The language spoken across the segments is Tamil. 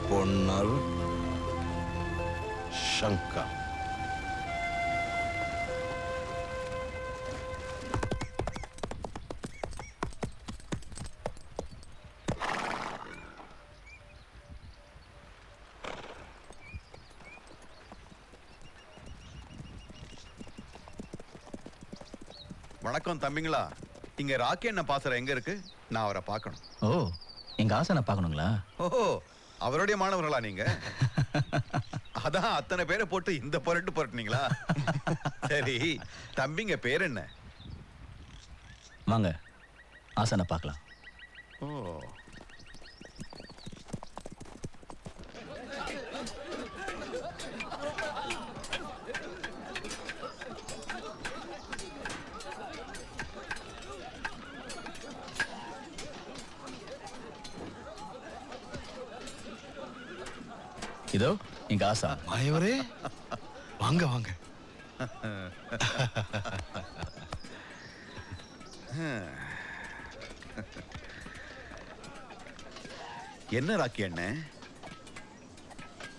பொன்னர் சங்கா. வணக்கம் தம்பிங்களா. இங்க ராக்கி என்ன பாசற எங்க இருக்கு? நான் அவரை பார்க்கணும். ஓ, எங்க ஆசனை பார்க்கணுங்களா? ஓஹோ, அவருடைய மாணவர்களா நீங்க? அதான் அத்தனை பேரை போட்டு இந்த புரட்டுனீங்களா? சரி, தம்பிங்க பேர் என்ன? வாங்க ஆசனை பார்க்கலாம். ஓ, இதோ எங்க ஆசா. மாயவரே வாங்க வாங்க. என்ன ராக்கி அண்ணே,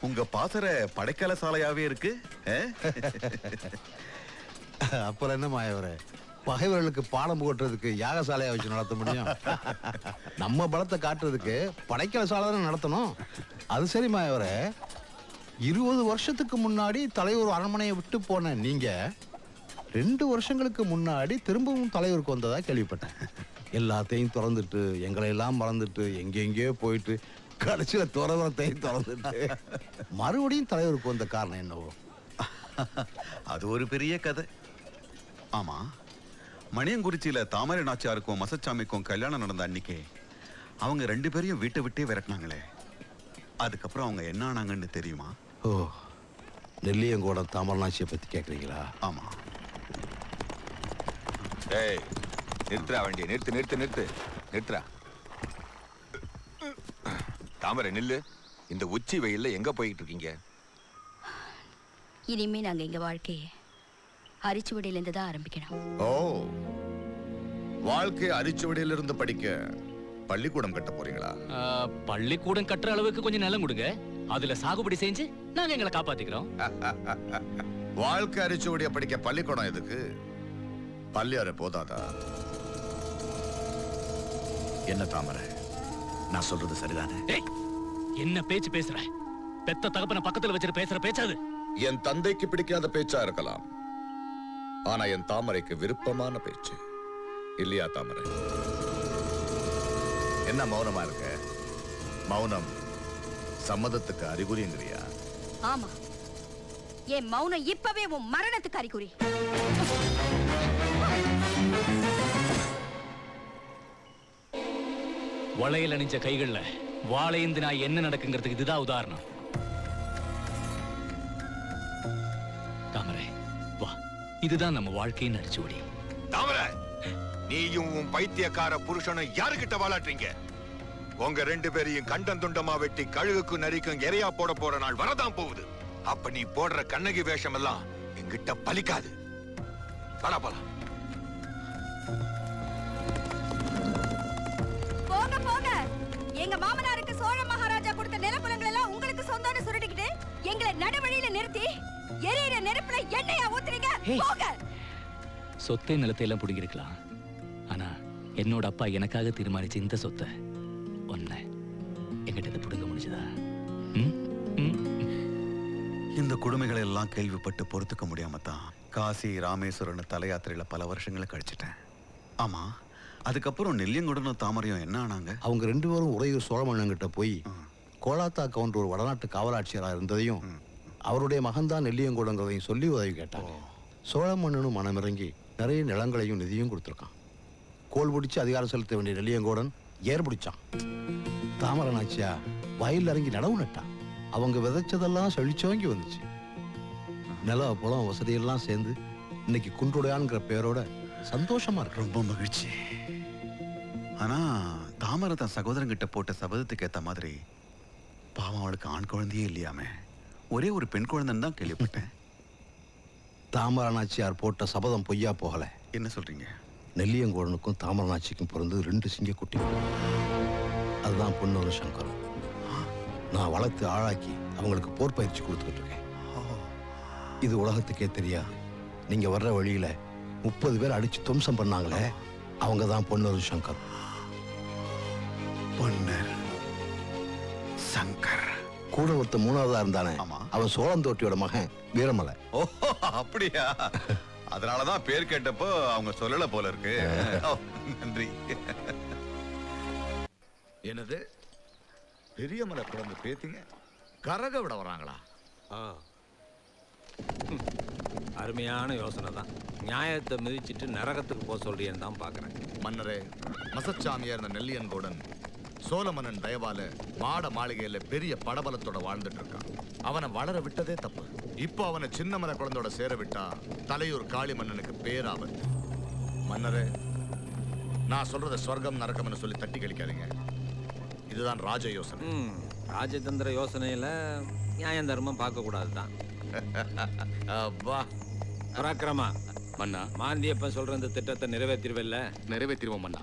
உங்க பாசற படைக்கல சாலையாவே இருக்கு. அப்புறம் என்ன மாயவரே, பகைவர்களுக்கு பாடம் போட்டுறதுக்கு யாகசாலையா வச்சு நடத்த முடியும்? நம்ம பலத்தை காட்டுறதுக்கு படைக்கல சாலை தானே நடத்தணும். அது சரி மாயவரே, 20 வருஷத்துக்கு முன்னாடி தலைவர் அரண்மனையை விட்டு போன நீங்க 2 வருஷங்களுக்கு முன்னாடி திரும்பவும் தலைவருக்கு வந்ததா கேள்விப்பட்டேன். எல்லாத்தையும் திறந்துட்டு எங்களை எல்லாம் மறந்துட்டு எங்கெங்கேயோ போயிட்டு கடைசியில துறவரத்தையும் திறந்துட்டு மறுபடியும் தலைவருக்கு வந்த காரணம் என்னவோ? அது ஒரு பெரிய கதை. ஆமா, மணியங்குறிச்சியில தாமரை நாச்சியாருக்கும் மசச்சாமிக்கும் கல்யாணம் நடந்த அன்னைக்கே அவங்க 2 பேரையும் வீட்டை விட்டே விரட்டினாங்களே. அதுக்கப்புறம் அவங்க என்ன ஆனாங்கன்னு தெரியுமா? ஓ, நெல்லியங்கோடம் தாமரநாச்சியை பத்தி கேக்குறீங்களா? ஆமா. ஏய், நிறுத்துறா வண்டியை. நிறுத்துறா. தாமரை நில்லு. இந்த உச்சி வெயில்ல எங்க போயிட்டு இருக்கீங்க? இனிமே நாங்க எங்க வாழ்க்கையை அரிச்சுவடியில இருந்து தான் ஆரம்பிக்கணும். ஓ, வாழ்க்கை அரிச்சுவடியிலிருந்து படிக்க பள்ளிக்கூடம் கட்ட போறீங்களா? பள்ளிக்கூடம் கட்டுற அளவுக்கு கொஞ்சம் நிலம் கொடுங்க, அதுல சாகுபடி செஞ்சு நாங்க எங்களை காப்பாத்திக்கிறோம். வாழ்க்கை அரிச்சுவடிய படிக்க பள்ளிக்கூடம் எதுக்கு? பள்ளியார போதாதா? என்ன தாமரை, நான் சொல்றது சரிதானே? என்ன பேச்சு பேசுற? பெத்த தகப்பன பக்கத்துல வச்சுட்டு பேசுற பேச்சாது? என் தந்தைக்கு பிடிக்காத பேச்சா இருக்கலாம், ஆனா என் தாமரைக்கு விருப்பமான பேச்சு இல்லையா தாமரை? என்ன மௌனமா இருக்க? மௌனம் சம்மதத்துக்கு அறிகுறிங்கிறியா? ஆமா, என் மௌனம் இப்பவே உன் மரணத்துக்கு அறிகுறி. வளையல் அணிஞ்ச கைகள்ல வாழைந்து நான் என்ன நடக்குங்கிறதுக்கு இதுதான் உதாரணம். தாமரை வா, இதுதான் நம்ம வாழ்க்கையின் அரிச்சுவடி. தாமரை, நீயும் உன் பைத்தியக்கார புருஷனும் யாருகிட்ட வாழாட்டீங்க? உங்க 2 பேரையும் கண்டம் துண்டமா வெட்டி கழுகுக்கும் நரிக்கும் எரையா போட போற நாள் வரதான் போகுது. அப்ப நீ போடுற கண்ணகி வேஷம் எல்லாம் என்கிட்ட பலிக்காது. போலாம். போங்க போங்க. எங்க மாமனாருக்கு சோழ மகாராஜா கொடுத்த நிலப்புலங்கள் எல்லாம் உங்களுக்கு சொந்தம்னு சுருட்டிக்கிட்டு எங்களை நடுவழியில நிறுத்தி எரியிற நெருப்புல எண்ணெயா ஊத்துறீங்க. போங்க. சொத்தை நிலத்தை எல்லாம் புடிங்கிருக்கலாம், ஆனா என்னோட அப்பா எனக்காக தீர்மானிச்ச இந்த சொத்தை ஒன்ன எங்கிட்ட புடுங்க முடிஞ்சதா? இந்த கொடுமைகளை எல்லாம் கேள்விப்பட்டு பொறுத்துக்க முடியாம தான் காசி ராமேஸ்வரன் தல யாத்திரையில பல வருஷங்களை கழிச்சிட்டேன். ஆமா, அதுக்கப்புறம் நெல்லியங்குடனும் தாமரையும் என்ன ஆனாங்க? அவங்க 2 பேரும் உறையூர் சோழ மன்னன்கிட்ட போய் கோலாத்தா கவுண்டர் ஒரு வடநாட்டு காவலாட்சியரா இருந்ததையும் அவருடைய மகன்தான் நெல்லியங்குடங்கிறதையும் சொல்லி உதவி கேட்டாங்க. சோழ மன்னனும் மனமிறங்கி நிறைய நிலங்களையும் நிதியும் கொடுத்துருக்கான். கோல் பிடிச்சு அதிகாரம் செலுத்த வேண்டிய நெல்லியங்கோடன் ஏர் பிடிச்சான். தாமரை நாச்சியா வயல்ல இறங்கி நடவு நட்டா. அவங்க விதைச்சதெல்லாம் செழிச்சோங்கி வந்துச்சு. நில புலம் வசதியெல்லாம் சேர்ந்து இன்னைக்கு குன்றுடையான்ங்கிற பேரோட சந்தோஷமா இருக்கு. ரொம்ப மகிழ்ச்சி. ஆனா தாமரை தன் சகோதரங்கிட்ட போட்ட சபதத்துக்கு ஏத்த மாதிரி பாவம் அவளுக்கு ஆண் குழந்தையே இல்லையாமே. ஒரே ஒரு பெண் குழந்தைன்னு தான் கேள்விப்பட்டேன். தாமரை நாச்சியார் போட்ட சபதம் பொய்யா போகல. என்ன சொல்றீங்க? நெல்லியங்கோடனுக்கும் தாமரை நாச்சிக்கும் பிறந்து 2 சிங்கக்குட்டி. அதுதான் பொண்ணு சங்கர். நான் வளர்த்து ஆளாக்கி அவங்களுக்கு போர் பயிற்சி கொடுத்துக்கிட்டு இருக்கேன். இது உலகத்துக்கே தெரியாது. நீங்க வர்ற வழியில 30 பேர் அடிச்சு துவம்சம் பண்ணாங்களே, அவங்க தான் பொன்னூர் சங்கர். பொன்னர் சங்கர் கூட ஒருத்த 3வதா இருந்தானே, ஆமா. அவன் சோழந்தோட்டியோட மகன் வீரமலை. ஓ அப்படியா? அதனாலதான் பேர் கேட்டப்போ அவங்க சொல்லல போல இருக்கு. ஓ, நன்றி. என்னது பெரிய மலை குழம்பு பேத்திங்க கரக விட வராங்களா? அருமையான யோசனை தான். நியாயத்தை மிதிச்சிட்டு நரகத்துக்கு போக சொல்றியன்னு தான் பார்க்குறேன். மன்னரே, மசச்சாமியார் இருந்த நெல்லியன்கோடன் சோழ மன்னன் தயவால மாட மாளிகையில பெரிய படபலத்தோட வாழ்ந்துட்டு இருக்கான். அவனை வளர விட்டதே தப்பு. இப்போ அவனை சின்ன மலை குழந்தையோட சேர விட்டா தலையூர் காளி மன்னனுக்கு பேராபத்து. மன்னரே, நான் சொல்றத சொர்க்கம் நரகம்னு சொல்லி தட்டி கழிக்காதீங்க. இதுதான் ராஜ யோசனை. ராஜதந்திர யோசனையில் நியாயம் தர்மம் பார்க்கக்கூடாது தான். அப்பா பராக்கிரமா மன்னா, மாந்தியப்பன் சொல்ற இந்த திட்டத்தை நிறைவேற்றிருவில்ல? நிறைவேற்றிடுவோம் மன்னா.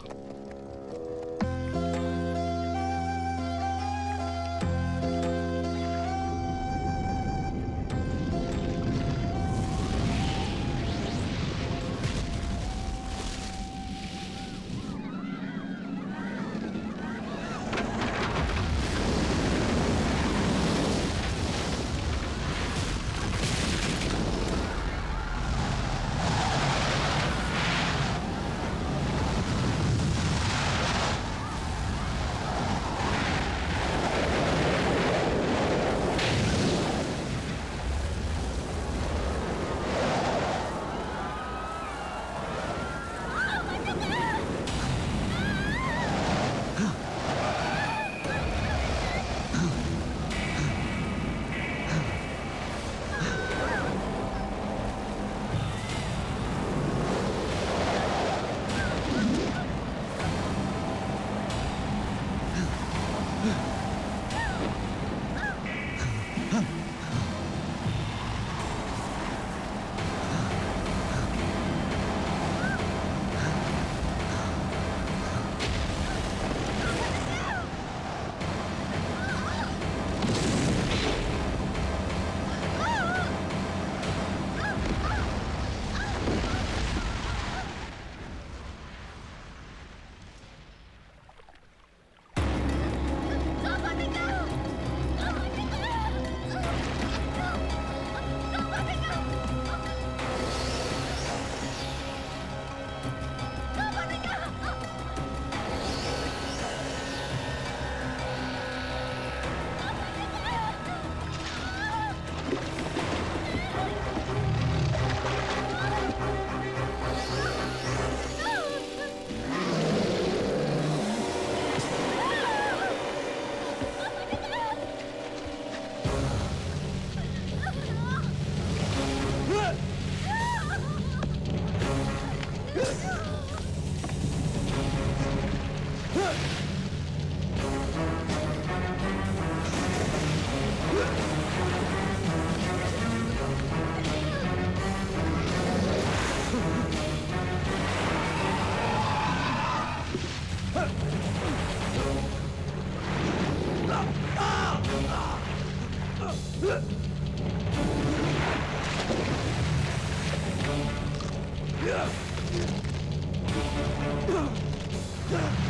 Yeah.